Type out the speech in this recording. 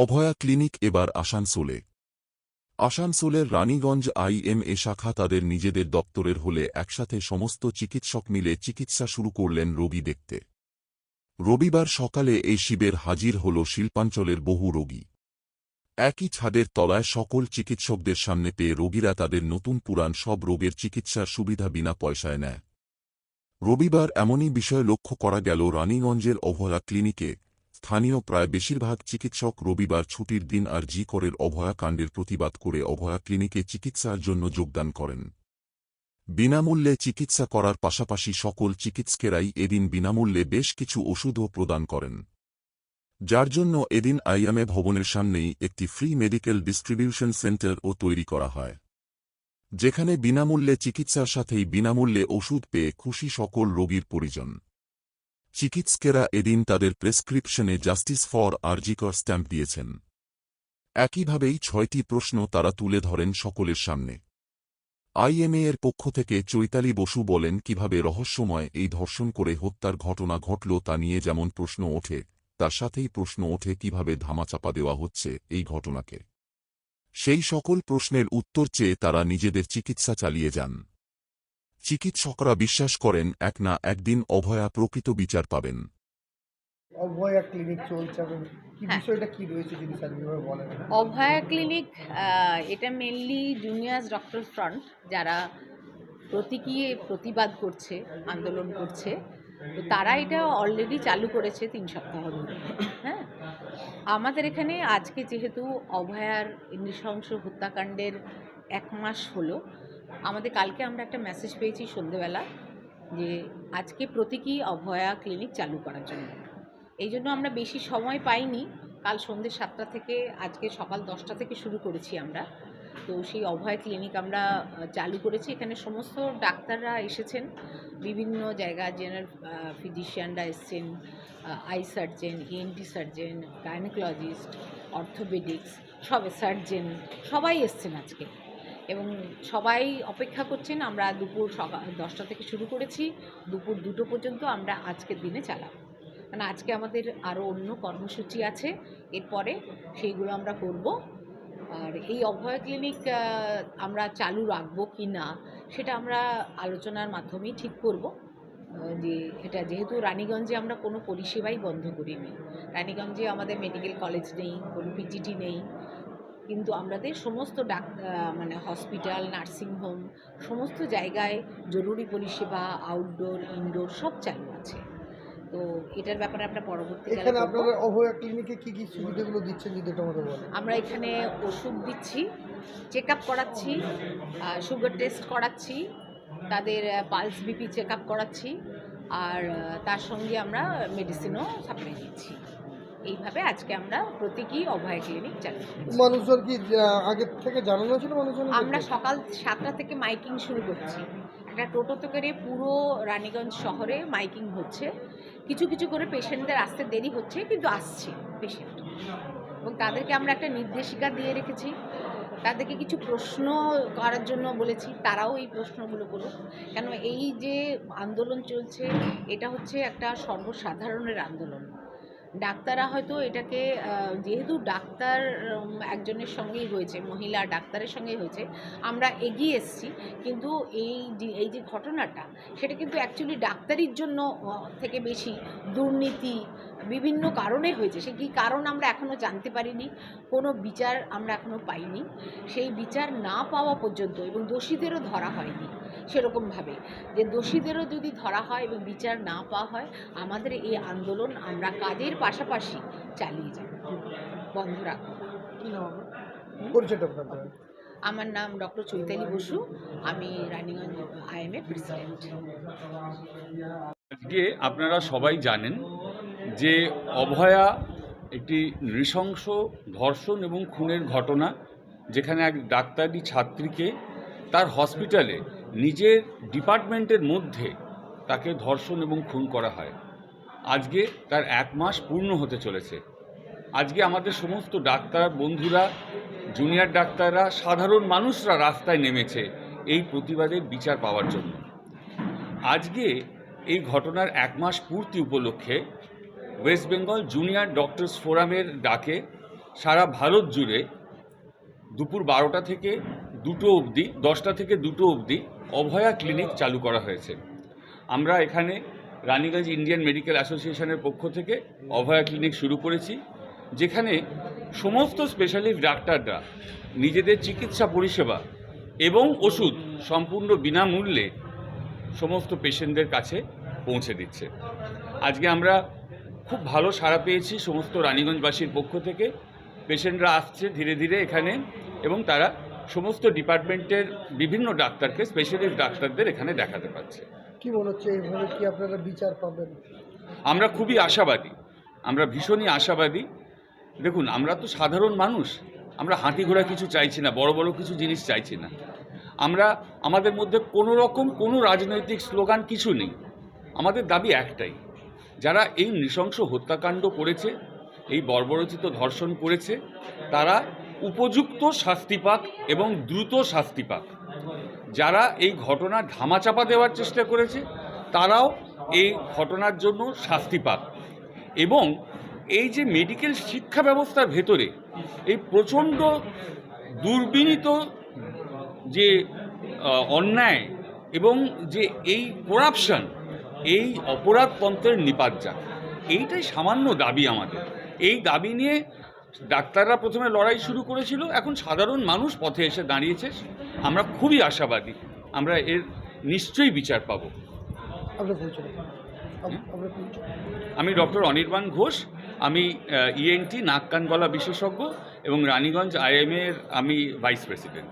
অভয়া clinic এবার আসানসোলে। আসানসোলের রানীগঞ্জ IMA শাখা তাদের নিজেদের দপ্তরের হলে একসাথে সমস্ত চিকিৎসক মিলে চিকিৎসা শুরু করলেন রোগী দেখতে। রবিবার সকালে এই শিবির হাজির হল শিল্পাঞ্চলের বহু রোগী। একই ছাদের তলায় সকল চিকিৎসকদের সামনে পেয়ে রোগীরা তাদের নতুন পুরান সব রোগের চিকিৎসার সুবিধা বিনা পয়সায় নেয়। রবিবার এমনই বিষয় লক্ষ্য করা গেল রানীগঞ্জের অভয়া ক্লিনিকে। স্থানীয় প্রায় বেশিরভাগ চিকিৎসক রবিবার ছুটির দিন আরজি করের অভয়া কাণ্ডের প্রতিবাদ করে অভয়া ক্লিনিকে চিকিৎসার জন্য যোগদান করেন। বিনামূল্যে চিকিৎসা করার পাশাপাশি সকল চিকিৎসকেরাই এদিন বিনামূল্যে বেশ কিছু ওষুধও প্রদান করেন, যার জন্য এদিন IMA ভবনের সামনেই একটি ফ্রি মেডিকেল ডিস্ট্রিবিউশন সেন্টারও তৈরি করা হয়, যেখানে বিনামূল্যে চিকিৎসার সাথেই বিনামূল্যে ওষুধ পেয়ে খুশি সকল রোগীর পরিজন। চিকিৎসকেরা এদিন তাদের প্রেসক্রিপশনে জাস্টিস ফর আরজি কর স্ট্যাম্প দিয়েছেন। একইভাবেই 6টি প্রশ্ন তারা তুলে ধরেন সকলের সামনে। IMA এর পক্ষ থেকে চৈতালি বসু বলেন, কিভাবে রহস্যময় এই ধর্ষণ করে হত্যার ঘটনা ঘটল তা নিয়ে যেমন প্রশ্ন ওঠে, তার সাথেই প্রশ্ন ওঠে কিভাবে ধামাচাপা দেওয়া হচ্ছে এই ঘটনাকে। সেই সকল প্রশ্নের উত্তর চেয়ে তারা নিজেদের চিকিৎসা চালিয়ে যান। চিকিৎসকরা বিশ্বাস করেন এক না একদিন অভয়া প্রকৃত বিচার পাবেন। অভয়া ক্লিনিক চলছে, কি বিষয়টা কি রয়েছে যদি স্যারভাবে বলেন। অভয়া ক্লিনিক এটা মেনলি জুনিয়র ডক্টর ফ্রন্ট, যারা প্রতীকী প্রতিবাদ করছে, আন্দোলন করছে, তো তারা এটা অলরেডি চালু করেছে 3 সপ্তাহ ধরে। হ্যাঁ, আমাদের এখানে আজকে যেহেতু অভয়ার নৃশংস হত্যাকাণ্ডের 1 মাস হলো, আমাদের কালকে আমরা একটা মেসেজ পেয়েছি সন্ধেবেলা যে আজকে প্রতীকী অভয়া ক্লিনিক চালু করার জন্য। এই জন্য আমরা বেশি সময় পাইনি, কাল সন্ধ্যে 7টা থেকে আজকে সকাল 10টা থেকে শুরু করেছি আমরা। তো সেই অভয়া ক্লিনিক আমরা চালু করেছি। এখানে সমস্ত ডাক্তাররা এসেছেন, বিভিন্ন জায়গা জেনারেল ফিজিশিয়ানরা এসছেন, eye surgeon, ENT surgeon, gynaecologist, orthopaedics, সব সার্জেন, সবাই এসছেন আজকে এবং সবাই অপেক্ষা করছেন। আমরা দুপুর সকাল 10টা থেকে শুরু করেছি, দুপুর 2টো পর্যন্ত আমরা আজকের দিনে চালাবো। কারণ আজকে আমাদের আরও অন্য কর্মসূচি আছে, এরপরে সেইগুলো আমরা করব। আর এই অভয়া ক্লিনিক আমরা চালু রাখবো কি না সেটা আমরা আলোচনার মাধ্যমেই ঠিক করব। যে এটা যেহেতু রানীগঞ্জে আমরা কোনো পরিষেবাই বন্ধ করিনি, রানীগঞ্জে আমাদের মেডিকেল কলেজ নেই, কোনো PGT নেই, কিন্তু আমাদের সমস্ত মানে হসপিটাল, নার্সিংহোম, সমস্ত জায়গায় জরুরি পরিষেবা আউটডোর ইনডোর সব চালু আছে। তো এটার ব্যাপারে আমরা পরবর্তীকালে এখানে আপনারা অভয়া ক্লিনিকে কি কি সুবিধাগুলো দিচ্ছেন যদি এটা আমাদের বলেন। আমরা এখানে ওষুধ দিচ্ছি, চেক আপ করাচ্ছি, সুগার টেস্ট করাচ্ছি, তাদের পালস BP চেক আপ করাচ্ছি, আর তার সঙ্গে আমরা মেডিসিনও সাপ্লাই দিচ্ছি। এইভাবে আজকে আমরা প্রতীকী অভয়া ক্লিনিক চালু করেছি। মানুষজন কি আগে থেকে জানানো ছিল? মানুষজন আমরা সকাল 7টা থেকে মাইকিং শুরু করছি। একটা টোটোতে করে পুরো রানীগঞ্জ শহরে মাইকিং হচ্ছে। কিছু কিছু করে পেশেন্টদের আসতে দেরি হচ্ছে, কিন্তু আসছে পেশেন্ট, এবং তাদেরকে আমরা একটা নির্দেশিকা দিয়ে রেখেছি। তাদেরকে কিছু প্রশ্ন করার জন্য বলেছি, তারাও এই প্রশ্নগুলো করুক। কেন এই যে আন্দোলন চলছে, এটা হচ্ছে একটা সর্বসাধারণের আন্দোলন। ডাক্তাররা হয়তো এটাকে, যেহেতু ডাক্তার একজনের সঙ্গেই হয়েছে, মহিলা ডাক্তারের সঙ্গেই হয়েছে, আমরা এগিয়ে এসেছি, কিন্তু এই যে ঘটনাটা, সেটা কিন্তু অ্যাকচুয়ালি ডাক্তারির জন্য থেকে বেশি দুর্নীতি বিভিন্ন কারণে হয়েছে। সে কী কারণ আমরা এখনও জানতে পারিনি, কোনো বিচার আমরা এখনও পাইনি। সেই বিচার না পাওয়া পর্যন্ত, এবং দোষীদেরও ধরা হয়নি সেরকমভাবে, যে দোষীদেরও যদি ধরা হয় এবং বিচার না পাওয়া হয়, আমাদের এই আন্দোলন আমরা কাজের পাশাপাশি চালিয়ে যাব, বন্ধ রাখব না। কি নাম পরিচয়টা আপনার? আমার নাম ডক্টর চৈতালি বসু, আমি রানীগঞ্জ IMA প্রেসিডেন্ট। আজকে আপনারা সবাই জানেন যে অভয়া একটি নৃশংস ধর্ষণ এবং খুনের ঘটনা, যেখানে এক ডাক্তারি ছাত্রীকে তার হসপিটালে নিজের ডিপার্টমেন্টের মধ্যে তাকে ধর্ষণ এবং খুন করা হয়। আজকে তার 1 মাস পূর্ণ হতে চলেছে। আজকে আমাদের সমস্ত ডাক্তার বন্ধুরা, জুনিয়র ডাক্তাররা, সাধারণ মানুষরা রাস্তায় নেমেছে এই প্রতিবাদের বিচার পাওয়ার জন্য। আজকে এই ঘটনার 1 মাস পূর্তি উপলক্ষে ওয়েস্ট বেঙ্গল জুনিয়র ডক্টরস ফোরামের ডাকে সারা ভারত জুড়ে দুপুর 12টা থেকে 2টো অবধি, 10টা থেকে 2টো অবধি অভয়া ক্লিনিক চালু করা হয়েছে। আমরা এখানে রানীগঞ্জ ইন্ডিয়ান মেডিকেল অ্যাসোসিয়েশনের পক্ষ থেকে অভয়া ক্লিনিক শুরু করেছি, যেখানে সমস্ত স্পেশালিস্ট ডাক্তাররা নিজেদের চিকিৎসা পরিষেবা এবং ওষুধ সম্পূর্ণ বিনামূল্যে সমস্ত পেশেন্টদের কাছে পৌঁছে দিচ্ছে। আজকে আমরা খুব ভালো সাড়া পেয়েছি সমস্ত রানীগঞ্জবাসীর পক্ষ থেকে। পেশেন্টরা আসছে ধীরে ধীরে এখানে এবং তারা সমস্ত ডিপার্টমেন্টের বিভিন্ন ডাক্তারকে, স্পেশালিস্ট ডাক্তারদের এখানে দেখাতে পাচ্ছে। কি মনে হচ্ছে এইভাবে কি আপনারা বিচার পাবেন? আমরা খুবই আশাবাদী, আমরা ভীষণই আশাবাদী। দেখুন, আমরা তো সাধারণ মানুষ, আমরা হাতি ঘোড়া কিছু চাইছি না, বড় বড় কিছু জিনিস চাইছি না। আমরা আমাদের মধ্যে কোনো রকম কোনো রাজনৈতিক স্লোগান কিছু নেই। আমাদের দাবি একটাই, যারা এই নৃশংস হত্যাকাণ্ড করেছে, এই বর্বরোচিত ধর্ষণ করেছে, তারা উপযুক্ত শাস্তি পাক এবং দ্রুত শাস্তি পাক। যারা এই ঘটনার ধামাচাপা দেওয়ার চেষ্টা করেছে, তারাও এই ঘটনার জন্য শাস্তি পাক। এবং এই যে মেডিকেল শিক্ষা ব্যবস্থার ভেতরে এই প্রচণ্ড দুর্বিনীত যে অন্যায় এবং যে এই করাপশন, এই অপরাধতন্ত্রের নিপাত যাক, এইটাই সামান্য দাবি আমাদের। এই দাবি নিয়ে ডাক্তাররা প্রথমে লড়াই শুরু করেছিল, এখন সাধারণ মানুষ পথে এসে দাঁড়িয়েছে। আমরা খুবই আশাবাদী, আমরা এর নিশ্চয়ই বিচার পাব। আপনার পরিচয়? আপনার পরিচয়? আমি ডক্টর অনির্বাণ ঘোষ, আমি ইএনটি নাক কান গলা বিশেষজ্ঞ এবং রানীগঞ্জ আইএমএর আমি ভাইস প্রেসিডেন্ট।